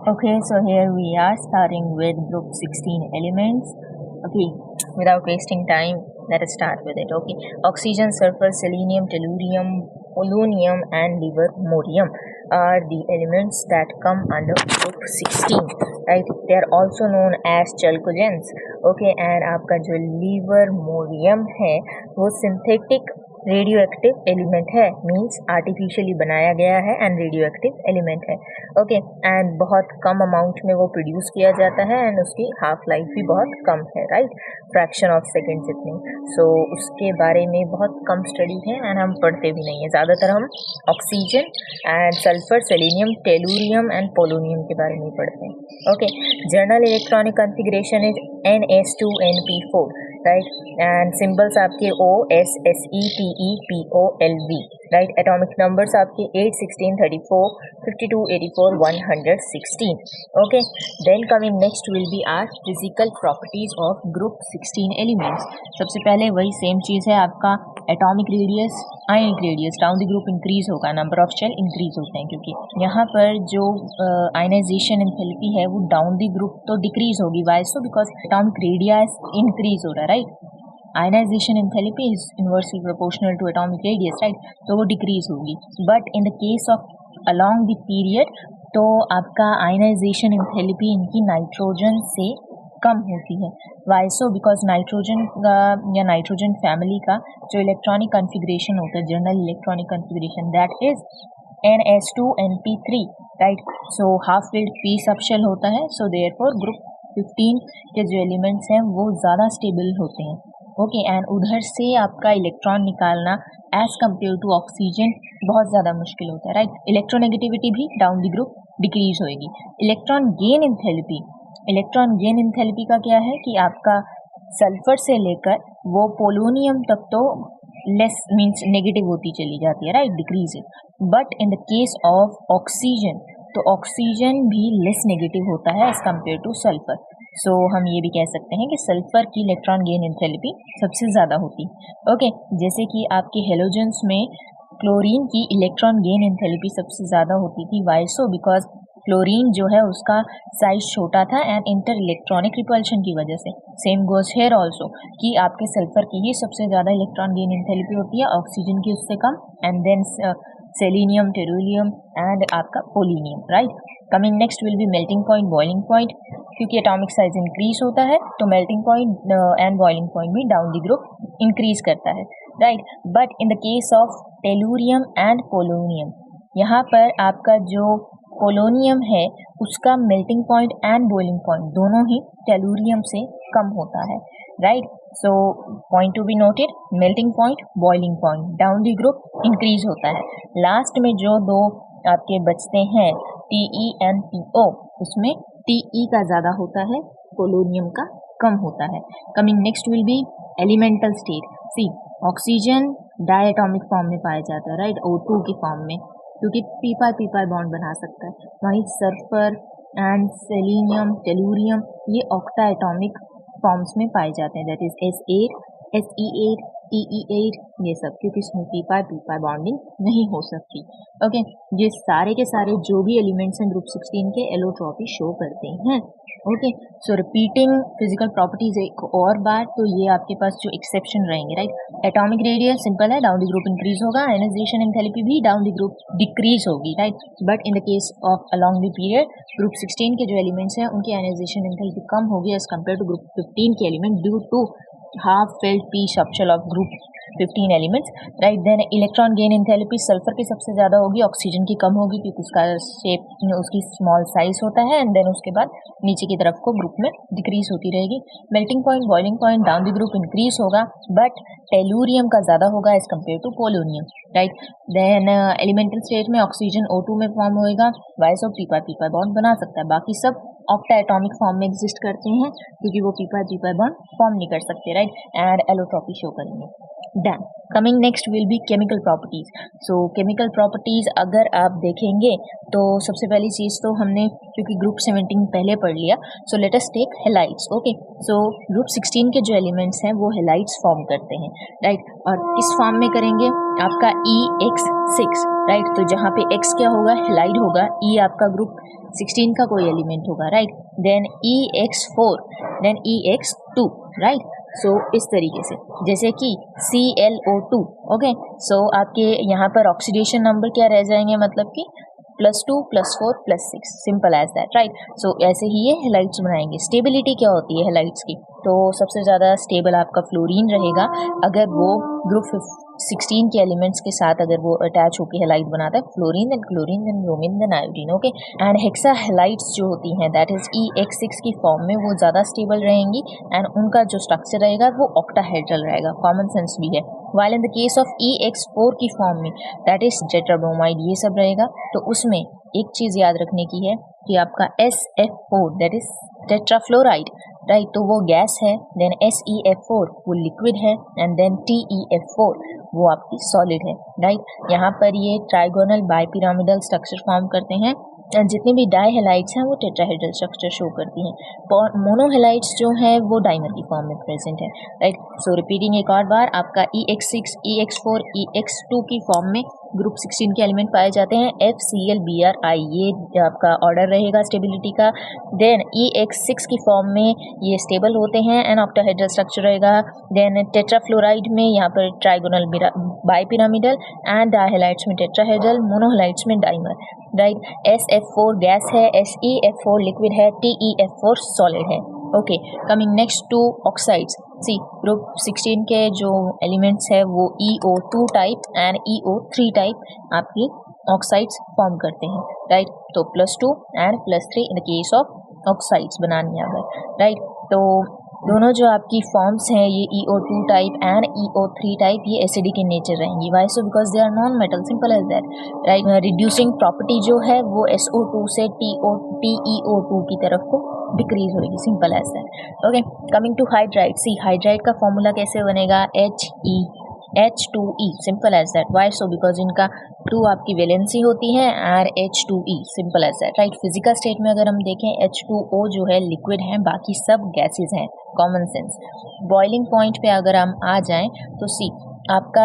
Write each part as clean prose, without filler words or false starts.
Okay, so here we are starting with group 16 elements. Okay, without wasting time, let us start with it. Okay, oxygen, sulfur, selenium, tellurium, polonium and livermorium are the elements that come under group 16, right? They are also known as chalcogens. Okay, and आपका जो livermorium है वो synthetic radio active element है, means artificially बनाया गया है and radio active element है. Okay, and बहुत कम अमाउंट में वो प्रोड्यूस किया जाता है एंड उसकी हाफ लाइफ भी बहुत कम है, राइट, फ्रैक्शन ऑफ सेकेंड जितनी. सो उसके बारे में बहुत कम स्टडी है एंड हम पढ़ते भी नहीं है. ज़्यादातर हम oxygen and sulphur, selenium, tellurium and polonium के बारे में पढ़ते हैं. Okay, general electronic configuration is NS2NP4, right, and symbols आपके OSSETEPOLV, राइट. एटॉमिक नंबर्स आपके 8, 16, 34, 52, 84, 116. Okay, then coming next will be are physical properties of group 16 elements. सबसे पहले वही सेम चीज़ है आपका atomic radius, ionic radius. Down the group increase होगा, number of shell increase होते हैं, क्योंकि यहाँ पर जो आयनाइजेशन एंथैल्पी है वो डाउन द ग्रुप तो डिक्रीज होगी. Why so? Because atomic radius increase हो रहा है, right. Ionization enthalpy is inversely proportional to atomic radius, right, तो वो डिक्रीज होगी. But in the case of along the period तो आपका आयनाइजेशन एंथैल्पी इनकी नाइट्रोजन से कम होती है. Why so? बिकॉज नाइट्रोजन या नाइट्रोजन फैमिली का जो इलेक्ट्रॉनिक कॉन्फ़िगरेशन होता है, general electronic configuration, that is NS2NP3, right. So half filled p subshell होता है. सो देयरफॉर ग्रुप 15 के जो एलिमेंट्स हैं वो ज़्यादा स्टेबल होते हैं. ओके, एंड उधर से आपका इलेक्ट्रॉन निकालना एज कम्पेयर टू ऑक्सीजन बहुत ज़्यादा मुश्किल होता है, राइट. इलेक्ट्रोनेगेटिविटी भी डाउन द ग्रुप डिक्रीज होएगी. इलेक्ट्रॉन गेन एंथैल्पी का क्या है कि आपका सल्फर से लेकर वो पोलोनियम तक तो लेस मीन्स नेगेटिव होती चली जाती है, right, decrease. But in the case of oxygen तो ऑक्सीजन भी लेस नेगेटिव होता है एज कम्पेयर टू सल्फर. सो हम ये भी कह सकते हैं कि सल्फर की इलेक्ट्रॉन गेन एंथैल्पी सबसे ज़्यादा होती. ओके, जैसे कि आपके हेलोजेंस में क्लोरीन की इलेक्ट्रॉन गेन एंथैल्पी सबसे ज़्यादा होती थी. Y so? बिकॉज क्लोरीन जो है उसका साइज छोटा था एंड इंटर इलेक्ट्रॉनिक रिपल्शन की वजह से. सेम गोज हेयर ऑल्सो कि आपके सल्फर की ही सबसे ज़्यादा इलेक्ट्रॉन गेन एंथैल्पी होती है, ऑक्सीजन की उससे कम, and then selenium, tellurium and आपका polonium, right. Coming next will be melting point, boiling point. क्योंकि एटॉमिक साइज इंक्रीज होता है तो melting point and boiling point भी डाउन द ग्रुप इंक्रीज करता है, right. But in the case of tellurium and polonium, यहाँ पर आपका जो पोलोनियम है उसका melting point and boiling point दोनों ही टेलूरियम से कम होता है, right. So point to be noted, melting point, boiling point down the group increase होता है. लास्ट में जो दो आपके बचते हैं TE एंड PO, उसमें TE का ज़्यादा होता है, पोलोनियम का कम होता है. Coming next will be elemental state. See, oxygen diatomic form में पाया जाता है, राइट, O2 के फॉर्म में, क्योंकि p बॉन्ड बना सकता है. वहीं सल्फर एंड सेलेनियम, टेलूरियम ये ऑक्टा एटॉमिक फॉर्म्स में पाए जाते हैं, that is S8, Se8, Te8, ये सब, क्योंकि इसमें p बॉन्डिंग नहीं हो सकती. ओके, ये सारे के सारे जो भी एलिमेंट्स हैं ग्रुप 16 के एलोट्रॉपी शो करते हैं. ओके, सो रिपीटिंग फिजिकल प्रॉपर्टीज एक और बार, तो ये आपके पास जो एक्सेप्शन रहेंगे, राइट. एटॉमिक रेडियस सिंपल है, डाउन द ग्रुप इंक्रीज होगा. आयनाइजेशन एंथैल्पी भी डाउन द ग्रुप डिक्रीज होगी, right. But in the case of along the period group 16 के जो एलिमेंट्स हैं उनकी आयनाइजेशन एंथैल्पी कम होगी एज कम्पेयर टू ग्रुप 15 के element due to half filled p subshell of group 15 elements, right. Then electron gain enthalpy sulphur की सबसे ज़्यादा होगी, ऑक्सीजन की कम होगी क्योंकि उसका शेप, उसकी स्मॉल साइज होता है, एंड देन उसके बाद नीचे की तरफ को ग्रुप में डिक्रीज होती रहेगी. Melting point, boiling point down the group increase होगा, बट टेलूरियम का ज़्यादा होगा as compare to polonium, right. Then elemental state में ऑक्सीजन O2 में फॉर्म होएगा, वाई सो? p बॉन्ड बना सकता है. बाकी सब ऑक्टा एटॉमिक फॉर्म में एग्जिस्ट करते हैं क्योंकि वो p बॉन्ड फॉर्म नहीं कर सकते, राइट, एंड एलोट्रॉपी शो करेंगे. Done. Coming next will B chemical properties. So chemical properties अगर आप देखेंगे तो सबसे पहली चीज़ तो हमने क्योंकि ग्रुप 17 पहले पढ़ लिया, so let us take halides. Okay, so group 16 के जो एलिमेंट्स हैं वो हेलाइड्स फॉर्म करते हैं, राइट। और किस फॉर्म में करेंगे? आपका EX6, राइट। तो जहाँ पे X क्या होगा? हेलाइड होगा। E आपका ग्रुप 16 का कोई एलिमेंट होगा, right. Then EX4, then EX2, right. So इस तरीके से जैसे कि ClO2, ओके। सो आपके यहाँ पर ऑक्सीडेशन नंबर क्या रह जाएंगे? मतलब कि +2 +4 +6, सिंपल एज दैट, राइट। सो ऐसे ही ये हेलाइड्स बनाएंगे। स्टेबिलिटी क्या होती है हेलाइड्स की? तो सबसे ज़्यादा स्टेबल आपका फ्लोरीन रहेगा अगर वो ग्रुप 16 के एलिमेंट्स के साथ अगर वो अटैच होकर हेलाइड बनाता है। Fluorine then chlorine then bromine then iodine, okay. And hexa halides जो होती हैं दैट इज EX6 की फॉर्म में वो ज़्यादा स्टेबल रहेंगी एंड उनका जो स्ट्रक्चर रहेगा वो ऑक्टाहेड्रल रहेगा, कॉमन सेंस भी है। While in the case of EX4 की फॉर्म में दैट इज टेट्राब्रोमाइड ये सब रहेगा। तो उसमें एक चीज़ याद रखने की है कि आपका SF4 that is tetrafluoride, right. तो वो गैस है। देन SeF4 वो लिक्विड है एंड देन TeF4 वो आपकी सॉलिड है, राइट। यहाँ पर ये ट्राइगोनल बाइपिरामिडल स्ट्रक्चर फॉर्म करते हैं। जितने भी डाइहेलाइड्स हैं वो टेट्राहेड्रल स्ट्रक्चर शो करती हैं। मोनोहेलाइड्स जो हैं वो डाइमर की फॉर्म में प्रेजेंट है, राइट। सो रिपीटिंग एक और बार, आपका EX6, EX4, EX2 की फॉर्म में ग्रुप 16 के एलिमेंट पाए जाते हैं। FClBrI ये आपका ऑर्डर रहेगा स्टेबिलिटी का। देन EX6 की फॉर्म में ये स्टेबल होते हैं एंड ऑक्टाहेड्रल स्ट्रक्चर रहेगा। देन टेट्राफ्लोराइड में यहाँ पर ट्राइगोनल बाइपिरामिडल एंड डाइहेलाइड्स में टेट्राहेड्रल, मोनोहेलाइड्स में डाइमर, राइट। SF4 गैस है, SeF4 लिक्विड है, TeF4 सॉलिड है, okay. Coming next to oxides. See group 16 के जो एलिमेंट्स है वो EO2 type and EO3 type आपकी ऑक्साइड्स फॉर्म करते हैं, राइट। तो +2 and +3 in the case of oxides बनानी है अगर, राइट। तो दोनों जो आपकी फॉर्म्स हैं ये EO2 type and EO3 type ये एसिडिक इन नेचर रहेंगी। Why so? Because they are non metal, simple as that, right. Reducing property जो है वो SO2 से TeO2 की तरफ को डिक्रीज होगी, simple as that, okay. Coming to hydride. See hydride का फॉर्मूला कैसे बनेगा? H2E, simple as that. Why so? Because इनका 2 आपकी वैलेंसी होती है और H2E, simple as that, right. Physical state में अगर हम देखें H2O जो है लिक्विड है, बाकी सब गैसेस हैं, कॉमन सेंस। बॉइलिंग पॉइंट पे अगर हम आ जाएं तो सी आपका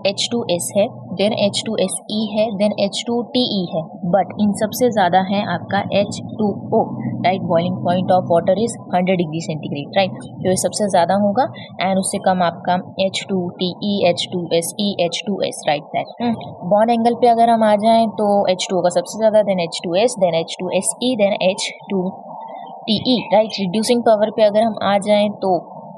H2S है, देन H2SE है, देन H2TE है, बट इन सबसे ज़्यादा है आपका H2O, right. Boiling point of water is 100 degree centigrade, right. तो ये सबसे ज़्यादा होगा एंड उससे कम आपका H2TE, H2SE, H2S, right that. Bond angle पे अगर हम आ जाएं तो H2O का सबसे ज़्यादा, then H2S, then H2SE, then H2TE, right. Reducing power पे अगर हम आ जाएं तो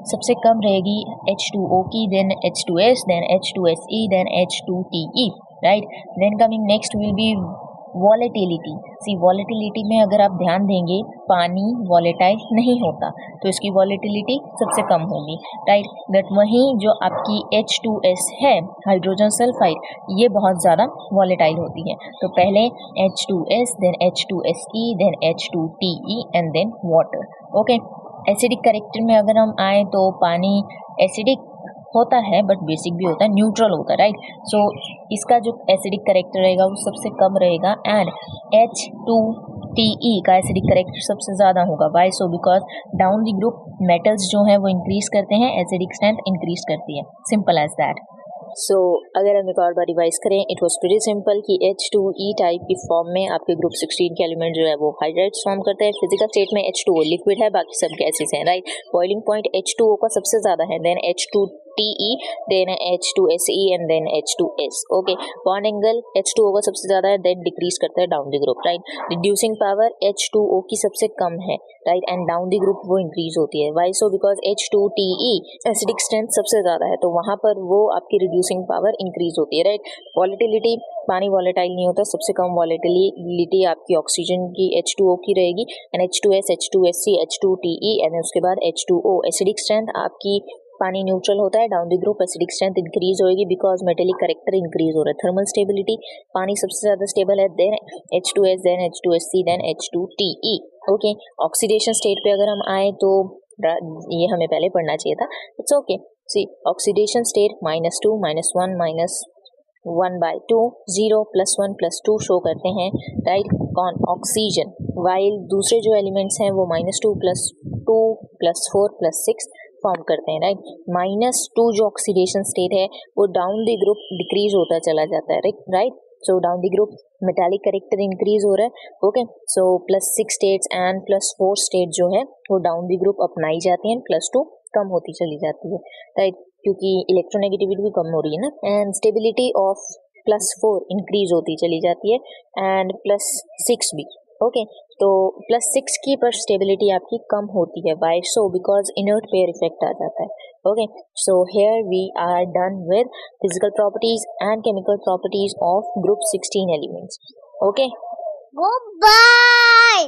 सबसे कम रहेगी H2O की, then H2S, then H2SE, then H2TE, right. Then coming next will be volatility. See volatility में अगर आप ध्यान देंगे पानी वॉलेटाइल नहीं होता तो इसकी वॉलेटिलिटी सबसे कम होगी, राइट। बट वहीं जो आपकी H2S है हाइड्रोजन सल्फाइड ये बहुत ज़्यादा वॉलेटाइल होती है। तो पहले H2S, then H2SE, then H2TE and then water, okay. Acidic character में अगर हम आए तो पानी एसिडिक होता है बट बेसिक भी होता है, न्यूट्रल होता है, राइट। सो इसका जो एसिडिक कैरेक्टर रहेगा वो सबसे कम रहेगा एंड H2TE का एसिडिक कैरेक्टर सबसे ज़्यादा होगा। Why so? Because down the group metals जो हैं वो इंक्रीज करते हैं, एसिडिक स्ट्रेंथ इंक्रीज करती है, सिंपल एज दैट। सो अगर हम एक और बार रिवाइज करें, इट वॉज प्रीटी सिंपल कि H2E टाइप की फॉर्म में आपके ग्रुप 16 के एलिमेंट जो है वो हाइड्राइड्स फॉर्म करते हैं। फिजिकल स्टेट में H2O लिक्विड है, बाकी सब गैसेस हैं, राइट। बॉइलिंग पॉइंट H2O का सबसे ज़्यादा है, then H2TE, then H2SE and then H2S, okay. Bond angle H2O का सबसे ज़्यादा है, देन डिक्रीज करता है down the group, right. Reducing power H2O की सबसे कम है, right, and down the group वो इंक्रीज होती है। Why so? Because H2TE acidic strength सबसे ज़्यादा है तो वहाँ पर वो आपकी रिड्यूसिंग पावर इंक्रीज होती है, राइट। वॉलेटिलिटी, पानी वॉलेटाइल नहीं होता, सबसे कम वॉलेटिलिटी आपकी ऑक्सीजन की H2O की रहेगी and H2S, H2SC, H2TE and उसके बाद H2O। एसिडिक स्ट्रेंथ आपकी पानी न्यूट्रल होता है, down the group acidic strength increase होगी बिकॉज मेटेलिक कैरेक्टर इंक्रीज हो रहा है। थर्मल स्टेबिलिटी, पानी सबसे ज़्यादा स्टेबल है, then H2S, then H2SC, then H2TE, okay. Oxidation state पे अगर हम आए तो ये हमें पहले पढ़ना चाहिए था, it's okay. See, oxidation state -2, -1, -1/2, 0, +1, +2 show करते हैं, राइट, कौन, ऑक्सीजन, वाइल दूसरे जो एलिमेंट्स हैं वो -2, +2, +4, +6 फॉर्म करते हैं, राइट। -2 जो ऑक्सीडेशन स्टेट है वो डाउन द ग्रुप डिक्रीज होता चला जाता है, right. So down the group metallic character increase हो रहा है, okay. So +6 states and +4 state जो है वो डाउन द ग्रुप अपनाई जाती हैं, +2 कम होती चली जाती है, राइट, क्योंकि इलेक्ट्रोनेगेटिविटी भी कम हो रही है ना। एंड स्टेबिलिटी ऑफ +4 इंक्रीज होती चली जाती है एंड +6 भी, ओके। तो +6 की पर स्टेबिलिटी आपकी कम होती है, why so, because inert pair effect आ जाता है, okay. So here we are done with physical properties and chemical properties of group 16 elements, okay. Goodbye.